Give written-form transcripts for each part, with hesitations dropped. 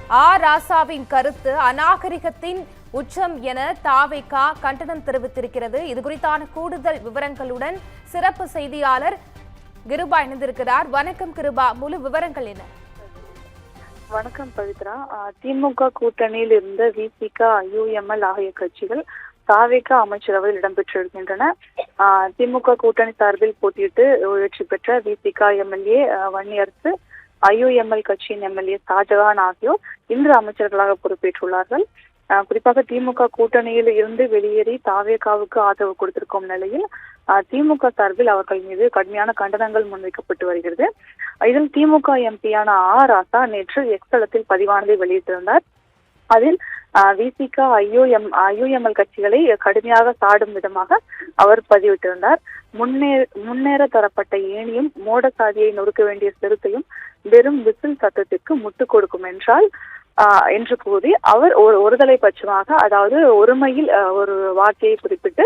ராசாவின் கருத்து அநாகரிகத்தின் உச்சம் என தாவேக கண்டனம் தெரிவித்திருக்கிறது. இது குறித்தான கூடுதல் விவரங்களுடன் சிறப்பு செய்தியாளர் கிருபா இணைந்திருக்கிறார். வணக்கம் கிருபா, முழு விவரங்கள் என்ன? வணக்கம் பவித்ரா. திமுக கூட்டணியில் இருந்த விசிக, ஐயுஎம்எல் ஆகிய கட்சிகள் தாவேக அமைச்சரவையில் இடம்பெற்றிருக்கின்றன. திமுக கூட்டணி சார்பில் போட்டியிட்டு வெற்றி பெற்ற விசிக எம்எல்ஏ வன்னியரசு, ஐயுஎம்எல் கட்சியின் எம்எல்ஏ ஷாஜகான் ஆகியோர் இன்று அமைச்சர்களாக பொறுப்பேற்றுள்ளார்கள். குறிப்பாக திமுக கூட்டணியில் இருந்து வெளியேறி தாவேகாவுக்கு ஆதரவு கொடுத்திருக்கும் நிலையில் திமுக சார்பில் அவர்கள் மீது கடுமையான கண்டனங்கள் முன்வைக்கப்பட்டு வருகிறது. இதில் திமுக எம்பியான ராசா நேற்று எக்ஸ் தளத்தில் பதிவானதை வெளியிட்டிருந்தார். அதில் விசிக, ஐயுஎம்எல் கட்சிகளை கடுமையாக சாடும் விதமாக அவர் பதிவிட்டிருந்தார். முன்னேற தரப்பட்ட ஏணியும் மோட சாதியை நொறுக்க வேண்டிய செருக்கையும் வெறும் விசில் சத்தத்திற்கு முட்டு கொடுக்கும் என்று கூறி அவர் ஒருதலை பட்சமாக, அதாவது ஒருமையில் ஒரு வார்த்தையை குறிப்பிட்டு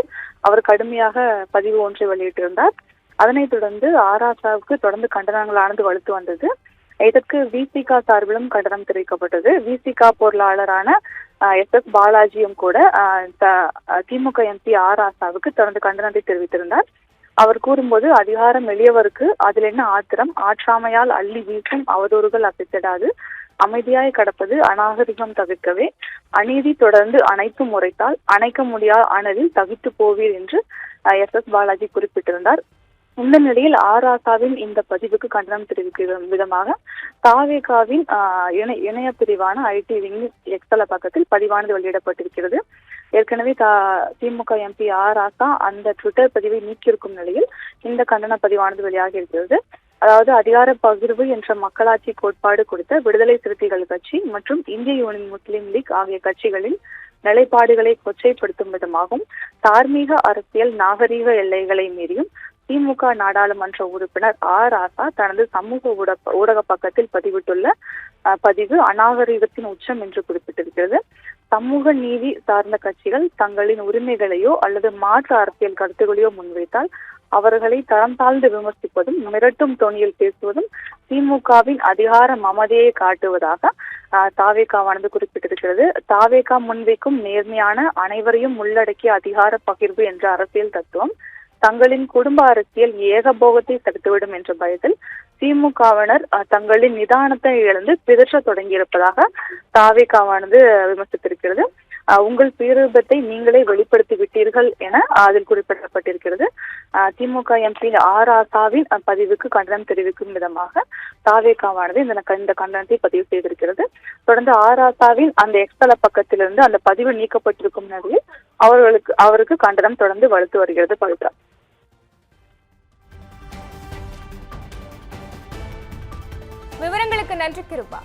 அவர் கடுமையாக பதிவு ஒன்றை வெளியிட்டிருந்தார். அதனைத் தொடர்ந்து ராசாவுக்கு தொடர்ந்து கண்டனங்களானது வலுத்து வந்தது. இதற்கு விசிக சார்பிலும் கண்டனம் தெரிவிக்கப்பட்டது. விசிக பொருளாளரான எஸ் பாலாஜியும் கூட திமுக எம்பி ராசாவுக்கு தொடர்ந்து கண்டனத்தை தெரிவித்திருந்தார். அவர் கூறும்போது, அதிகாரம் எளியவருக்கு அதில் என்ன ஆத்திரம், ஆற்றாமையால் அள்ளி வீசும் அவதூறுகள் அசைத்திடாது, அமைதியாய் கடப்பது அநாகரிகம் தவிர்க்கவே, அநீதி தொடர்ந்து அனைத்தும் முறைத்தால் அணைக்க முடியாத அனலில் தகித்து போவீர் என்று எஸ் பாலாஜி குறிப்பிட்டிருந்தார். இந்த நிலையில் ராசாவின் இந்த பதிவுக்கு கண்டனம் தெரிவிக்கும் விதமாக தாவேகாவின் இணைய பிரிவான ஐடி விங் எக்ஸல பக்கத்தில் பதிவானது வெளியிடப்பட்டிருக்கிறது. ஏற்கனவே திமுக எம்பி ராசா அந்த ட்விட்டர் பதிவை நீக்கியிருக்கும் நிலையில் இந்த கண்டன பதிவானது வெளியாகி இருக்கிறது. அதாவது, அதிகார பகிர்வு என்ற மக்களாட்சி கோட்பாடு கொடுத்த விடுதலை சிறுத்தைகள் கட்சி மற்றும் இந்திய யூனியன் முஸ்லீம் லீக் ஆகிய கட்சிகளின் நிலைப்பாடுகளை கொச்சைப்படுத்தும் விதமாகவும் தார்மீக அரசியல் நாகரீக எல்லைகளை மீறியும் திமுக நாடாளுமன்ற உறுப்பினர் ராசா தனது சமூக ஊடக பக்கத்தில் பதிவிட்டுள்ள பதிவு அநாகரிகத்தின் உச்சம் என்று குறிப்பிட்டிருக்கிறது. சமூக நீதி சார்ந்த கட்சிகள் தங்களின் உரிமைகளையோ அல்லது மாற்று அரசியல் கருத்துக்களையோ முன்வைத்தால் அவர்களை தரம் தாழ்ந்து விமர்சிப்பதும் மிரட்டும் தொனியில் பேசுவதும் திமுகவின் அதிகார மமதையை காட்டுவதாக தாவேகாவானது குறிப்பிட்டிருக்கிறது. தாவேகா முன்வைக்கும் நேர்மையான, அனைவரையும் உள்ளடக்கிய அதிகார பகிர்வு என்ற அரசியல் தத்துவம் தங்களின் குடும்ப அரசியல் ஏகபோகத்தை தடுத்துவிடும் என்ற பயத்தில் திமுகவினர் தங்களின் நிதானத்தை இழந்து பிதற்ற தொடங்கியிருப்பதாக தாவேகாவானது விமர்சித்திருக்கிறது. உங்கள் பேரூபத்தை நீங்களே வெளிப்படுத்தி விட்டீர்கள் என அதில் குறிப்பிடப்பட்டிருக்கிறது. திமுக எம்பி ராசாவின் பதிவுக்கு கண்டனம் தெரிவிக்கும் விதமாக தாவேகாவானது இந்த கண்டனத்தை பதிவு செய்திருக்கிறது. தொடர்ந்து ராசாவின் அந்த எக்ஸ்தல பக்கத்திலிருந்து அந்த பதிவு நீக்கப்பட்டிருக்கும் நிலையில் அவருக்கு கண்டனம் தொடர்ந்து வலுத்து வருகிறது. பவித்ரா, விவரங்களுக்கு நன்றி கிருபா.